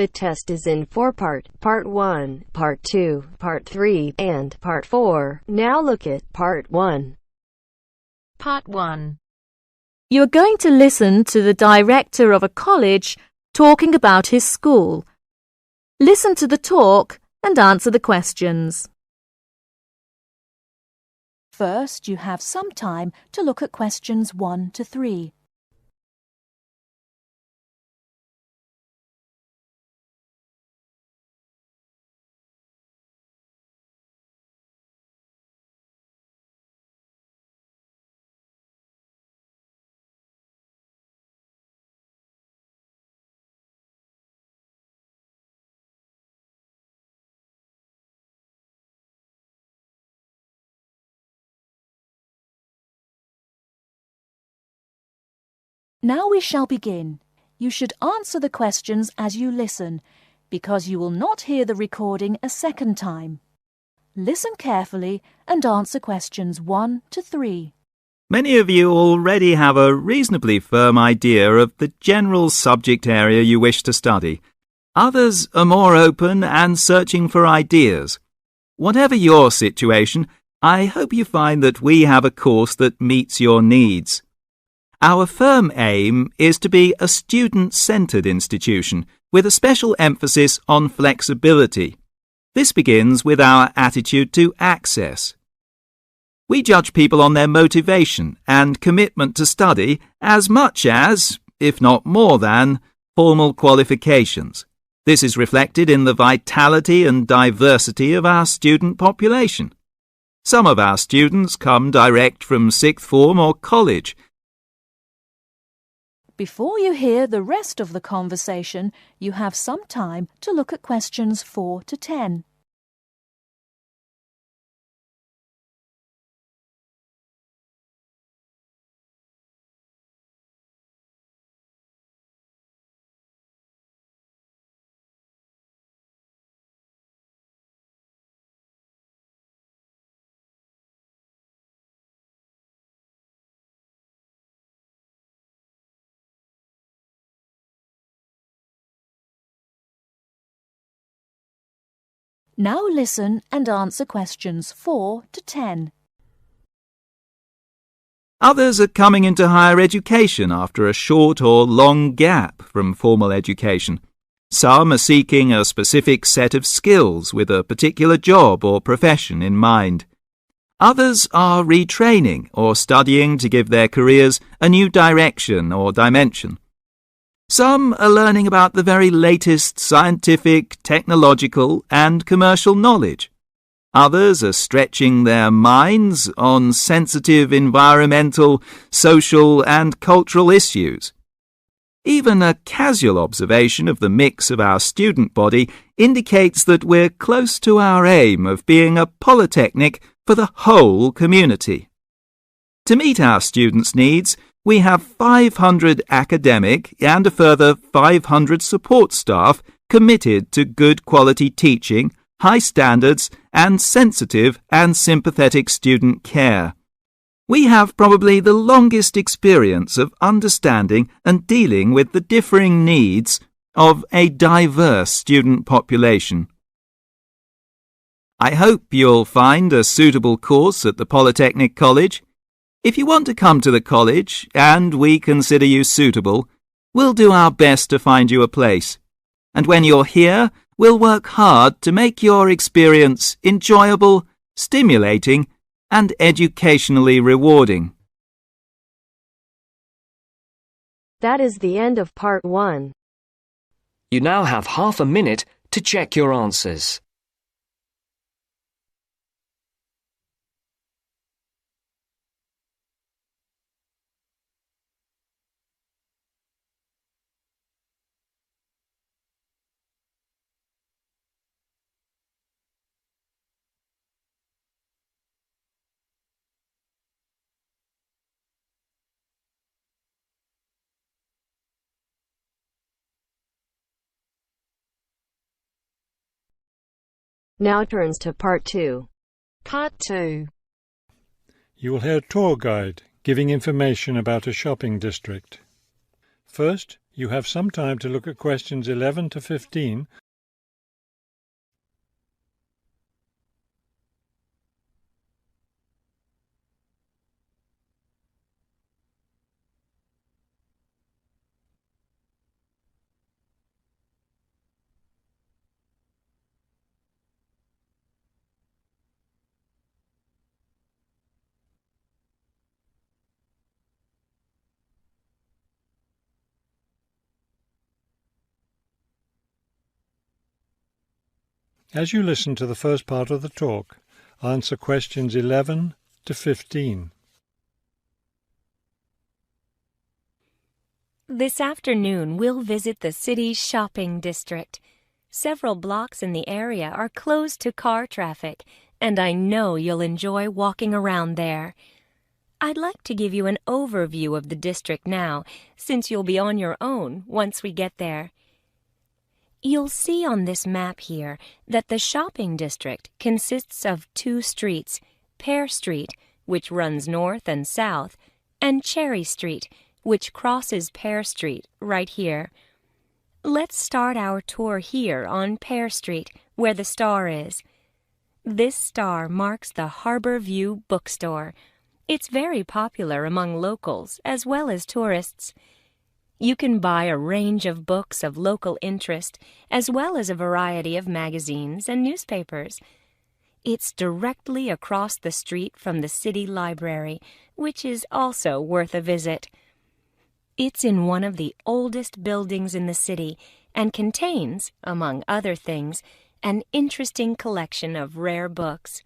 The test is in 4 parts: Part 1, Part 2, Part 3, and Part 4. Now look at Part 1. Part 1. You are going to listen to the director of a college talking about his school. Listen to the talk and answer the questions. First, you have some time to look at questions 1 to 3. Now we shall begin. You should answer the questions as you listen, because you will not hear the recording a second time. Listen carefully and answer questions 1 to 3. Many of you already have a reasonably firm idea of the general subject area you wish to study. Others are more open and searching for ideas. Whatever your situation, I hope you find that we have a course that meets your needs. Our firm aim is to be a student-centred institution with a special emphasis on flexibility. This begins with our attitude to access. We judge people on their motivation and commitment to study as much as, if not more than, formal qualifications. This is reflected in the vitality and diversity of our student population. Some of our students come direct from sixth form or college. Before you hear the rest of the conversation, you have some time to look at questions 4 to 10. Now listen and answer questions 4 to 10. Others are coming into higher education after a short or long gap from formal education. Some are seeking a specific set of skills with a particular job or profession in mind. Others are retraining or studying to give their careers a new direction or dimension. Some are learning about the very latest scientific, technological and commercial knowledge. Others are stretching their minds on sensitive environmental, social and cultural issues. Even a casual observation of the mix of our student body indicates that we're close to our aim of being a polytechnic for the whole community. To meet our students' needs, we have 500 academic and a further 500 support staff committed to good quality teaching, high standards, and sensitive and sympathetic student care. We have probably the longest experience of understanding and dealing with the differing needs of a diverse student population. I hope you'll find a suitable course at the Polytechnic College. If you want to come to the college and we consider you suitable, we'll do our best to find you a place. And when you're here, we'll work hard to make your experience enjoyable, stimulating, and educationally rewarding. That is the end of Part 1. You now have half a minute to check your answers. Now turns to Part 2. Part 2. You will hear a tour guide giving information about a shopping district. First, You have some time to look at questions 11 to 15. As you listen to the first part of the talk, answer questions 11 to 15. This afternoon, we'll visit the city's shopping district. Several blocks in the area are closed to car traffic, and I know you'll enjoy walking around there. I'd like to give you an overview of the district now, since you'll be on your own once we get there. You'll see on this map here that the shopping district consists of two streets, Pear Street, which runs north and south, and Cherry Street, which crosses Pear Street right here. Let's start our tour here on Pear Street, where the star is. This star marks the Harbor View Bookstore. It's very popular among locals as well as tourists. You can buy a range of books of local interest, as well as a variety of magazines and newspapers. It's directly across the street from the city library, which is also worth a visit. It's in one of the oldest buildings in the city and contains, among other things, an interesting collection of rare books.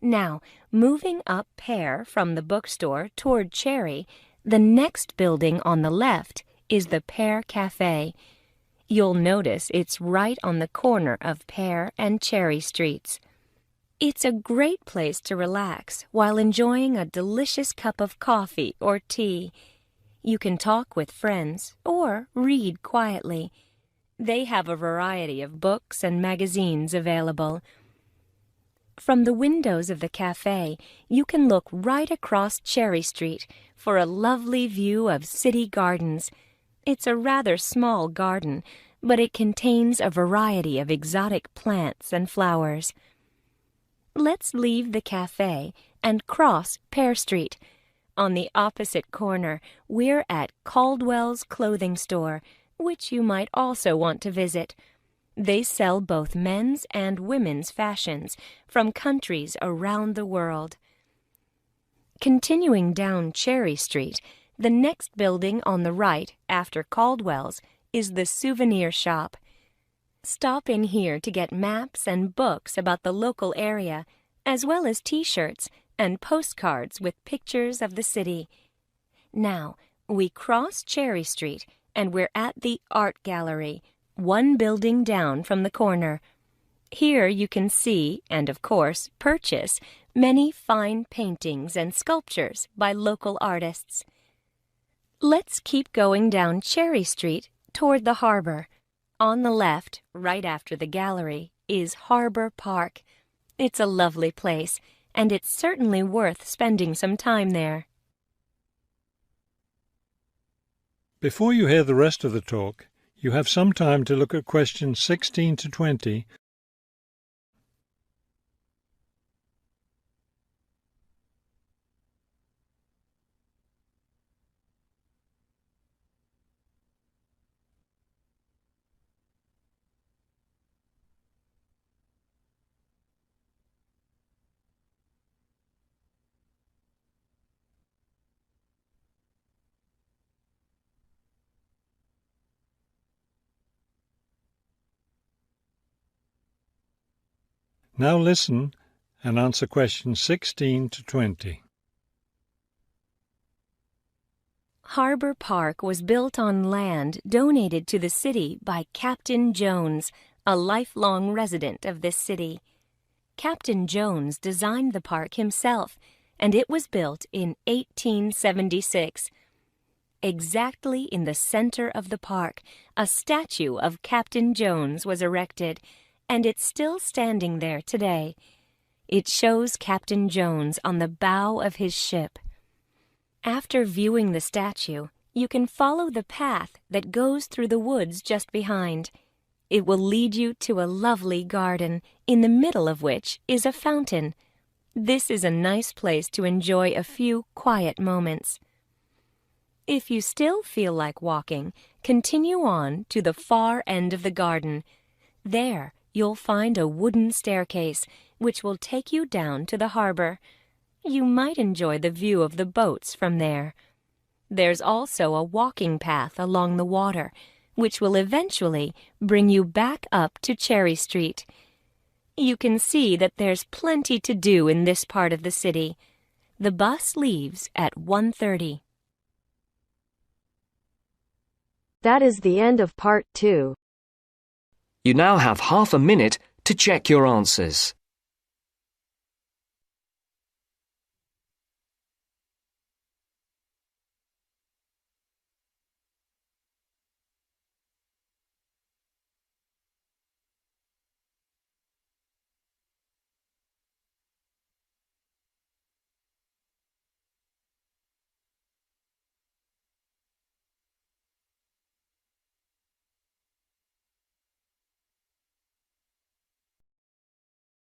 Now, moving up Pear from the bookstore toward Cherry, the next building on the left is the Pear Cafe. You'll notice it's right on the corner of Pear and Cherry Streets. It's a great place to relax while enjoying a delicious cup of coffee or tea. You can talk with friends or read quietly. They have a variety of books and magazines available. From the windows of the cafe, you can look right across Cherry Street for a lovely view of city gardens. It's a rather small garden, but it contains a variety of exotic plants and flowers. Let's leave the cafe and cross Pear Street. On the opposite corner, we're at Caldwell's clothing store, which you might also want to visit. They sell both men's and women's fashions from countries around the world. Continuing down Cherry Street, the next building on the right after Caldwell's is the souvenir shop. Stop in here to get maps and books about the local area, as well as T-shirts and postcards with pictures of the city. Now, we cross Cherry Street and we're at the Art Gallery, one building down from the corner. Here you can see, and of course purchase, many fine paintings and sculptures by local artists. Let's keep going down Cherry Street toward the harbor. On the left, right after the gallery, is Harbor Park. It's a lovely place, and it's certainly worth spending some time there. Before you hear the rest of the talk, you have some time to look at questions 16 to 20. Now listen and answer questions 16 to 20. Harbor Park was built on land donated to the city by Captain Jones, a lifelong resident of this city. Captain Jones designed the park himself, and it was built in 1876. Exactly in the center of the park, a statue of Captain Jones was erected, and it's still standing there today. It shows Captain Jones on the bow of his ship. After viewing the statue, You can follow the path that goes through the woods just behind. It will lead you to a lovely garden, in the middle of which is a fountain. This is a nice place to enjoy a few quiet moments. If you still feel like walking, continue on to the far end of the garden. There, you'll find a wooden staircase, which will take you down to the harbor. You might enjoy the view of the boats from there. There's also a walking path along the water, which will eventually bring you back up to Cherry Street. You can see that there's plenty to do in this part of the city. The bus leaves at 1:30. That is the end of part 2. You now have half a minute to check your answers.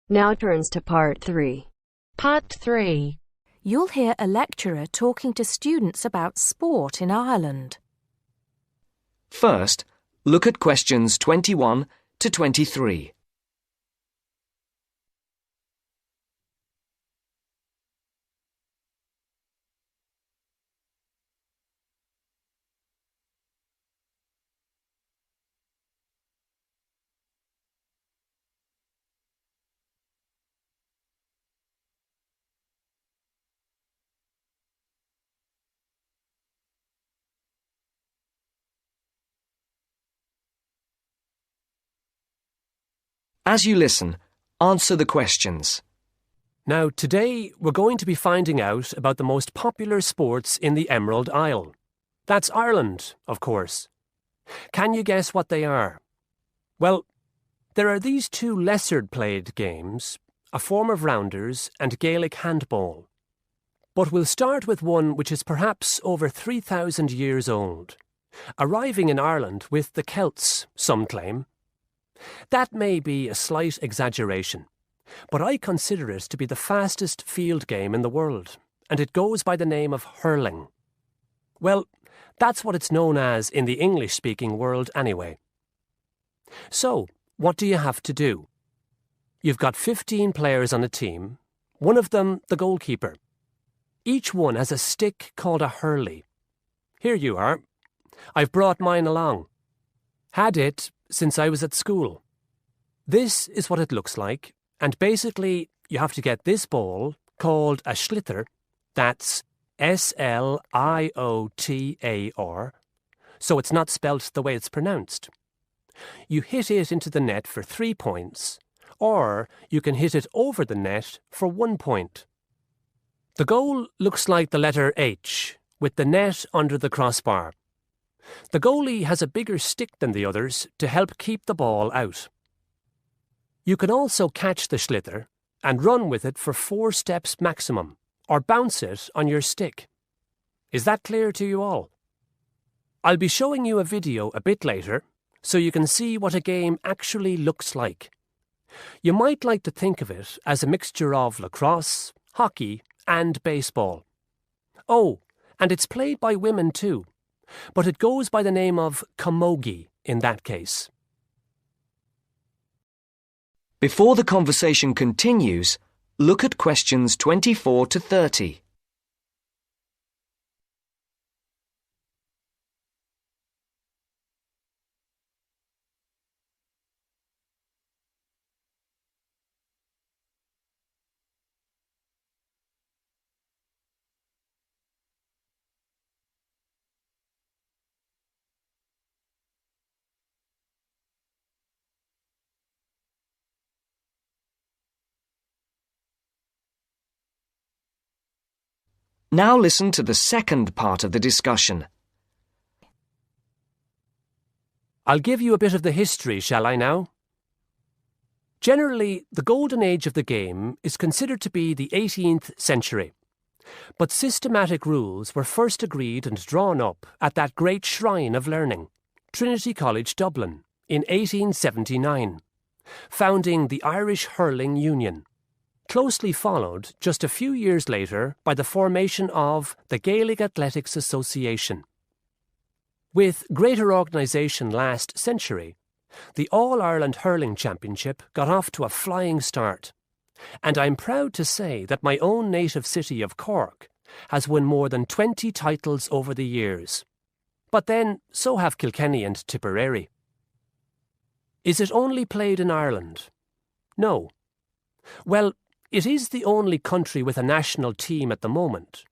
Now turns to part 3. Part 3. You'll hear a lecturer talking to students about sport in Ireland. First, look at questions 21 to 23. As you listen, answer the questions. Now, today we're going to be finding out about the most popular sports in the Emerald Isle. That's Ireland, of course. Can you guess what they are? Well, there are these two lesser-played games, a form of rounders and Gaelic handball. But we'll start with one which is perhaps over 3,000 years old, arriving in Ireland with the Celts, some claim. That may be a slight exaggeration, but I consider it to be the fastest field game in the world, and it goes by the name of hurling. Well, that's what it's known as in the English-speaking world anyway. So, what do you have to do? You've got 15 players on a team, one of them the goalkeeper. Each one has a stick called a hurley. Here you are. I've brought mine along. Had it since I was at school. This is what it looks like, and basically you have to get this ball, called a sliotar, that's S-L-I-O-T-A-R, so it's not spelt the way it's pronounced. You hit it into the net for 3 points, or you can hit it over the net for 1 point. The goal looks like the letter H, with the net under the crossbar. The goalie has a bigger stick than the others to help keep the ball out. You can also catch the sliotar and run with it for 4 steps maximum, or bounce it on your stick. Is that clear to you all? I'll be showing you a video a bit later, so you can see what a game actually looks like. You might like to think of it as a mixture of lacrosse, hockey, and baseball. Oh, and it's played by women too, but it goes by the name of camogie in that case. Before the conversation continues, look at questions 24 to 30. Now listen to the second part of the discussion. I'll give you a bit of the history, shall I now? Generally, the golden age of the game is considered to be the 18th century. But systematic rules were first agreed and drawn up at that great shrine of learning, Trinity College Dublin, in 1879, founding the Irish Hurling Union, closely followed just a few years later by the formation of the Gaelic Athletics Association. With greater organisation last century, the All-Ireland Hurling Championship got off to a flying start, and I'm proud to say that my own native city of Cork has won more than 20 titles over the years. But then, so have Kilkenny and Tipperary. Is it only played in Ireland? No. Well, it is the only country with a national team at the moment,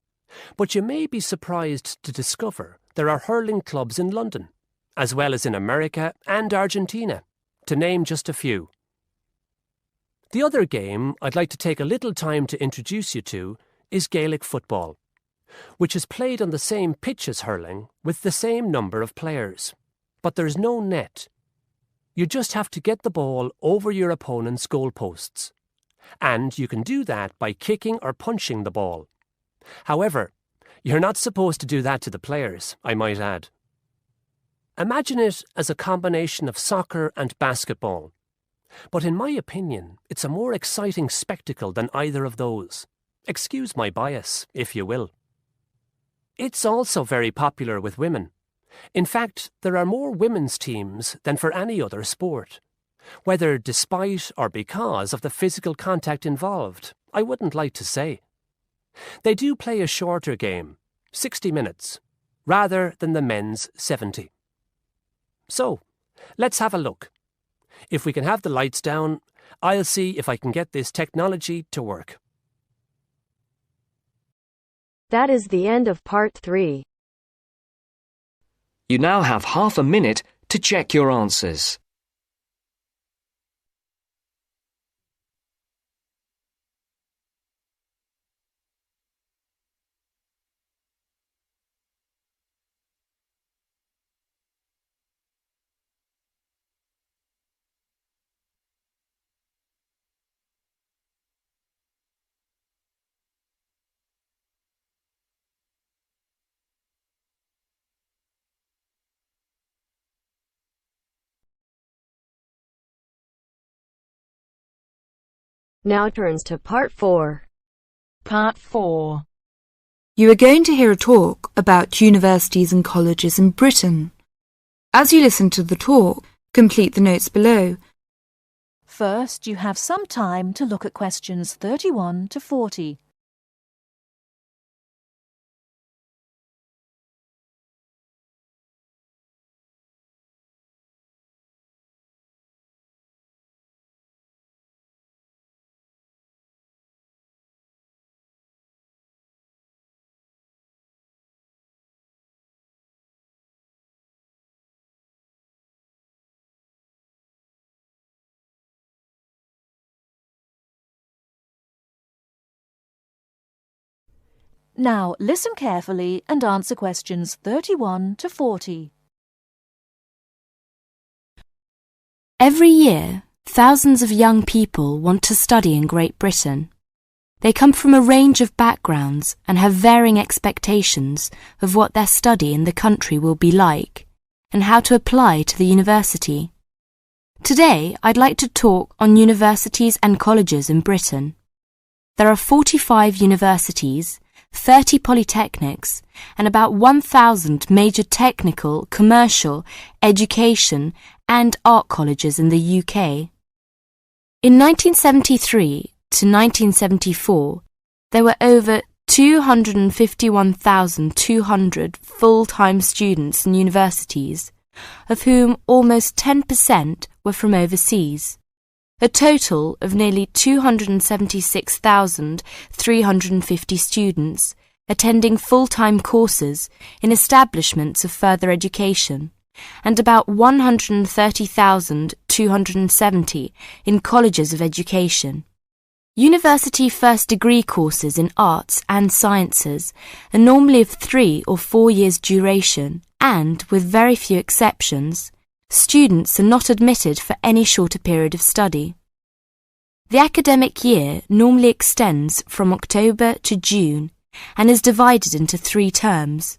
but you may be surprised to discover there are hurling clubs in London, as well as in America and Argentina, to name just a few. The other game I'd like to take a little time to introduce you to is Gaelic football, which is played on the same pitch as hurling with the same number of players. But there's no net. You just have to get the ball over your opponent's goalposts. And you can do that by kicking or punching the ball. However, you're not supposed to do that to the players, I might add. Imagine it as a combination of soccer and basketball. But in my opinion, it's a more exciting spectacle than either of those. Excuse my bias, if you will. It's also very popular with women. In fact, there are more women's teams than for any other sport. Whether despite or because of the physical contact involved, I wouldn't like to say. They do play a shorter game, 60 minutes, rather than the men's 70. So, let's have a look. If we can have the lights down, I'll see if I can get this technology to work. That is the end of part 3. You now have half a minute to check your answers. Now turns to part 4. Part 4. You are going to hear a talk about universities and colleges in Britain. As you listen to the talk, complete the notes below. First, you have some time to look at questions 31 to 40. Now, listen carefully and answer questions 31 to 40. Every year, thousands of young people want to study in Great Britain. They come from a range of backgrounds and have varying expectations of what their study in the country will be like and how to apply to the university. Today, I'd like to talk on universities and colleges in Britain. There are 45 universities, 30 polytechnics, and about 1,000 major technical, commercial, education and art colleges in the UK. In 1973 to 1974, there were over 251,200 full-time students in universities, of whom almost 10% were from overseas. A total of nearly 276,350 students attending full-time courses in establishments of further education, and about 130,270 in colleges of education. University first degree courses in arts and sciences are normally of 3 or 4 years duration, and, with very few exceptions, students are not admitted for any shorter period of study. The academic year normally extends from October to June and is divided into 3 terms.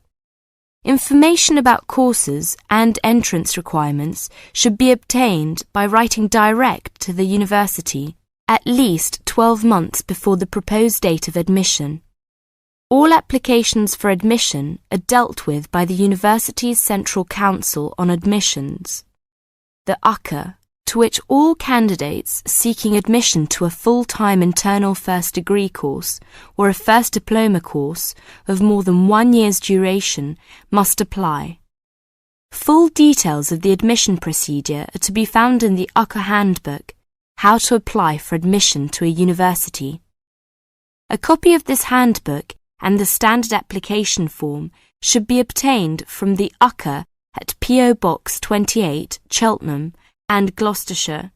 Information about courses and entrance requirements should be obtained by writing direct to the university at least 12 months before the proposed date of admission. All applications for admission are dealt with by the university's Central Council on Admissions, the UCA, to which all candidates seeking admission to a full-time internal first degree course or a first diploma course of more than 1 year's duration must apply. Full details of the admission procedure are to be found in the UCA Handbook, How to Apply for Admission to a University. A copy of this handbook and the standard application form should be obtained from the UCA at P.O. Box 28, Cheltenham and Gloucestershire,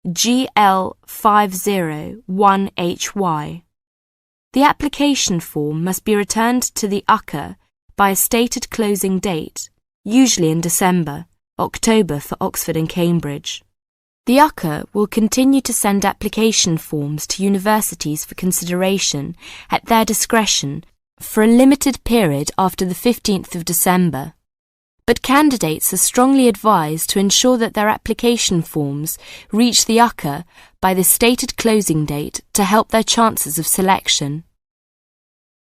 GL 501HY. The application form must be returned to the UCA by a stated closing date, usually in December, October for Oxford and Cambridge. The UCA will continue to send application forms to universities for consideration at their discretion for a limited period after the 15th of December. But candidates are strongly advised to ensure that their application forms reach the UCA by the stated closing date to help their chances of selection.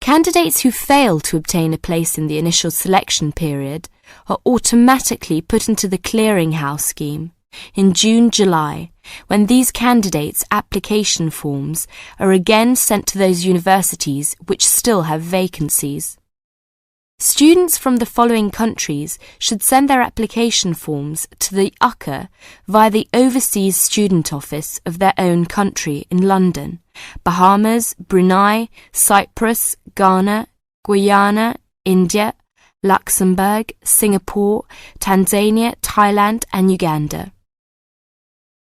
Candidates who fail to obtain a place in the initial selection period are automatically put into the clearinghouse scheme in June-July, when these candidates' application forms are again sent to those universities which still have vacancies. Students from the following countries should send their application forms to the UCA via the Overseas Student Office of their own country in London: Bahamas, Brunei, Cyprus, Ghana, Guyana, India, Luxembourg, Singapore, Tanzania, Thailand and Uganda.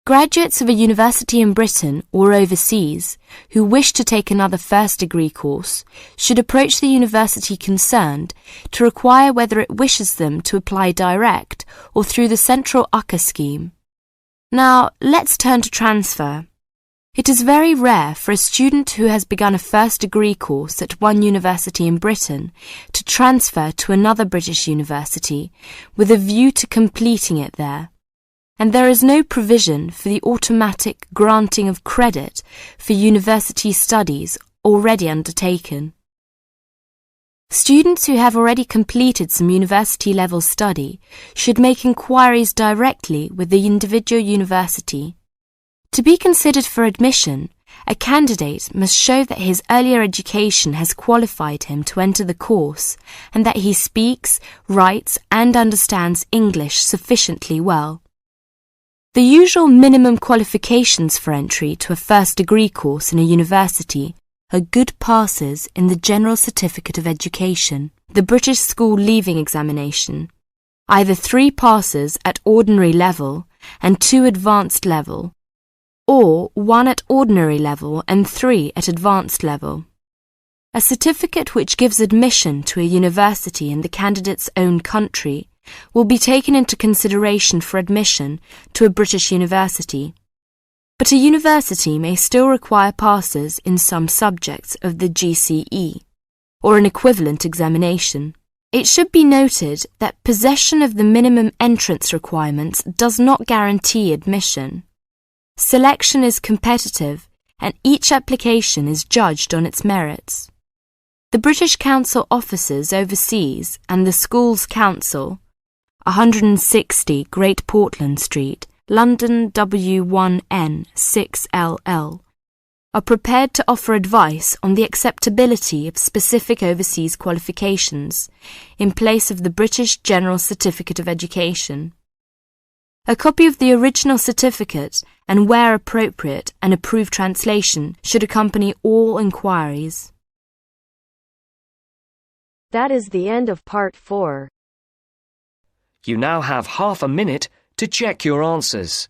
Graduates of a university in Britain or overseas who wish to take another first degree course should approach the university concerned to inquire whether it wishes them to apply direct or through the central UCA scheme. Now, let's turn to transfer. It is very rare for a student who has begun a first degree course at one university in Britain to transfer to another British university with a view to completing it there. And there is no provision for the automatic granting of credit for university studies already undertaken. Students who have already completed some university-level study should make inquiries directly with the individual university. To be considered for admission, a candidate must show that his earlier education has qualified him to enter the course and that he speaks, writes and understands English sufficiently well. The usual minimum qualifications for entry to a first degree course in a university are good passes in the General Certificate of Education, the British School Leaving Examination, either 3 passes at ordinary level and 2 advanced level, or 1 at ordinary level and 3 at advanced level. A certificate which gives admission to a university in the candidate's own country will be taken into consideration for admission to a British university, but a university may still require passes in some subjects of the GCE, or an equivalent examination. It should be noted that possession of the minimum entrance requirements does not guarantee admission. Selection is competitive, and each application is judged on its merits. The British Council offices overseas and the Schools Council, 160 Great Portland Street, London W1N 6LL, are prepared to offer advice on the acceptability of specific overseas qualifications in place of the British General Certificate of Education. A copy of the original certificate and, where appropriate, an approved translation should accompany all inquiries. That is the end of part 4. You now have half a minute to check your answers.